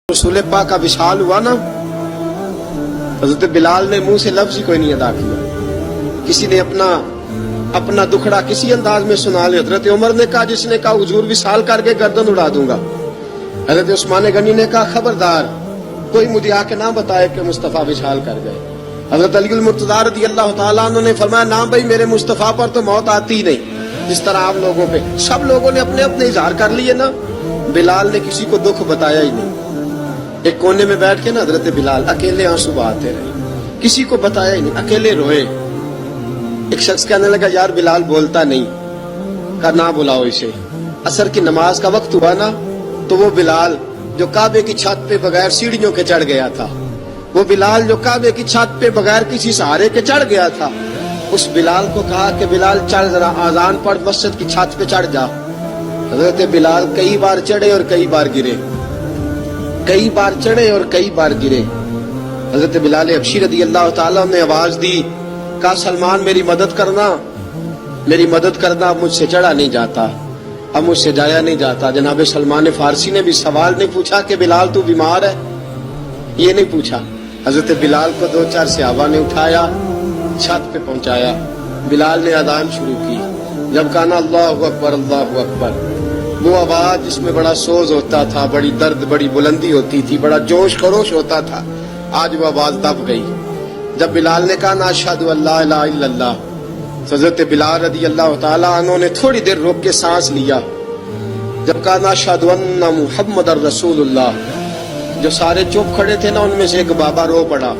रसूल पाक का विशाल हुआ ना, हजरत बिलाल ने मुंह से लफ्ज ही कोई नहीं अदा किया। किसी ने अपना दुखड़ा किसी अंदाज में सुना लिया। हजरत उमर ने कहा, जिसने कहा हुजूर विशाल करके गर्दन उड़ा दूंगा। हजरत उस्मान गनी ने कहा, खबरदार कोई मुझे आके ना बताए कि मुस्तफा विशाल कर गए। हजरत अली मुर्तजा रज़ी अल्लाह तआला अन्हु ने फरमाया, ना भाई मेरे मुस्तफा पर तो मौत आती ही नहीं। जिस तरह आप लोगों पे सब लोगों ने अपने अपने इजहार कर लिए ना, बिलाल ने किसी को दुख बताया ही नहीं। एक कोने में बैठ के ना हजरत बिलाल अकेले आंसू बहाते रहे, किसी को बताया ही नहीं, अकेले रोए। एक शख्स कहने लगा, यार बिलाल बोलता नहीं। कहा ना बुलाओ इसे। असर की नमाज का वक्त हुआ ना, तो वो बिलाल जो काबे की छत पे बगैर सीढ़ियों के चढ़ गया था, वो बिलाल जो काबे की छत पे बगैर किसी सहारे के चढ़ गया था, उस बिलाल को कहा कि बिलाल चढ़ जरा, आजान पढ़, मस्जिद की छत पे चढ़ जा। हजरत बिलाल कई बार चढ़े और कई बार गिरे, कई बार चढ़े और कई बार गिरे। हजरत बिलाल हबशी रज़ी अल्लाह तआला ने आवाज दी, कहा सलमान मेरी मदद करना, मेरी मदद करना। अब मुझसे चढ़ा नहीं जाता, अब मुझसे जाया नहीं जाता। जनाब सलमान फारसी ने भी सवाल नहीं पूछा कि बिलाल तू बीमार है, ये नहीं पूछा। हजरत बिलाल को दो चार सहाबा ने उठाया, छत पे पहुंचाया। बिलाल ने अजान शुरू की। जब कहा ना अल्लाहु अकबर अल्लाहु अकबर, वो आवाज जिसमें बड़ा सोज होता था, बड़ी दर्द, बड़ी बुलंदी होती थी, बड़ा जोश खरोश होता था, आज वो आवाज दब गई। जब बिलाल ने कहा ना अशहदु अल्ला इलाहा इल्लल्लाह, हजरत बिलाल रज़ी अल्लाह तआला अन्हु ने थोड़ी देर रोक के सांस लिया। जब कहा ना अशहदु अन्ना मुहम्मदर रसूलुल्लाह, जो सारे चुप खड़े थे ना, उनमें से एक बाबा रो पड़ा,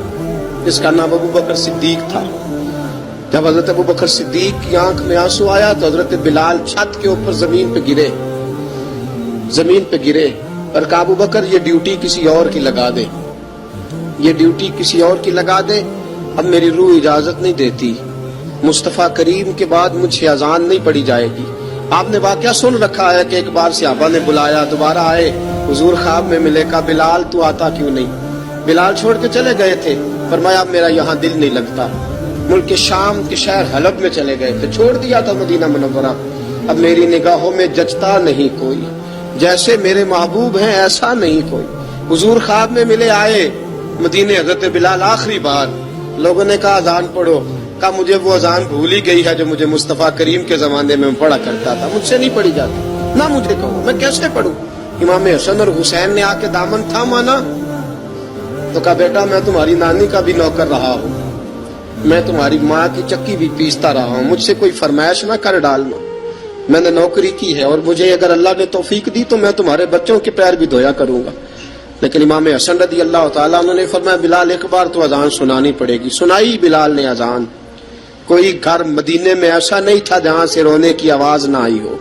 जिसका नाम अबू बकर सिद्दीक था। जब हजरत अबू बकर सिद्दीक की आंख में आंसू आया तो हजरत बिलाल छत के ऊपर जमीन पे गिरे, जमीन पे गिरे और कहा, अबू बकर ये ड्यूटी किसी और की लगा दे, ये ड्यूटी किसी और की लगा दे। अब मेरी रूह इजाजत नहीं देती, मुस्तफा करीम के बाद मुझे अजान नहीं पड़ी जाएगी। आपने वाकया सुन रखा है कि एक बार सहाबा ने बुलाया, दोबारा आए, हुजूर ख्वाब में मिले। कहा बिलाल तू आता क्यों नहीं? बिलाल छोड़ के चले गए थे। फरमाया मेरा यहाँ दिल नहीं लगता। मुल्क के शाम के शहर हलब में चले गए थे, छोड़ दिया था मदीना मुनव्वरा। अब मेरी निगाहों में जचता नहीं कोई, जैसे मेरे महबूब हैं ऐसा नहीं कोई। हुजूर ख्वाब में मिले, आए मदीने। हजरत बिलाल आखिरी बार, लोगों ने कहा अजान पढ़ो। कहा मुझे वो अजान भूल ही गई है जो मुझे मुस्तफा करीम के जमाने में पढ़ा करता था, मुझसे नहीं पढ़ी जाती। ना मुझे कहो, मैं कैसे पढ़ूं? इमाम हसन और हुसैन ने आके दामन थामा ना, तो कहा बेटा मैं तुम्हारी नानी का भी नौकर रहा हूँ, मैं तुम्हारी माँ की चक्की भी पीसता रहा हूँ, मुझसे कोई फरमाइश ना कर डालना, मैंने नौकरी की है और मुझे अगर अल्लाह ने तौफीक दी तो मैं तुम्हारे बच्चों के पैर भी धोया करूंगा। लेकिन इमाम हसन रज़ी अल्लाह तआला ने फरमाया बिलाल एक बार तो अजान सुनानी पड़ेगी। सुनाई बिलाल ने अजान। कोई घर मदीने में ऐसा नहीं था जहां से रोने की आवाज ना आई हो।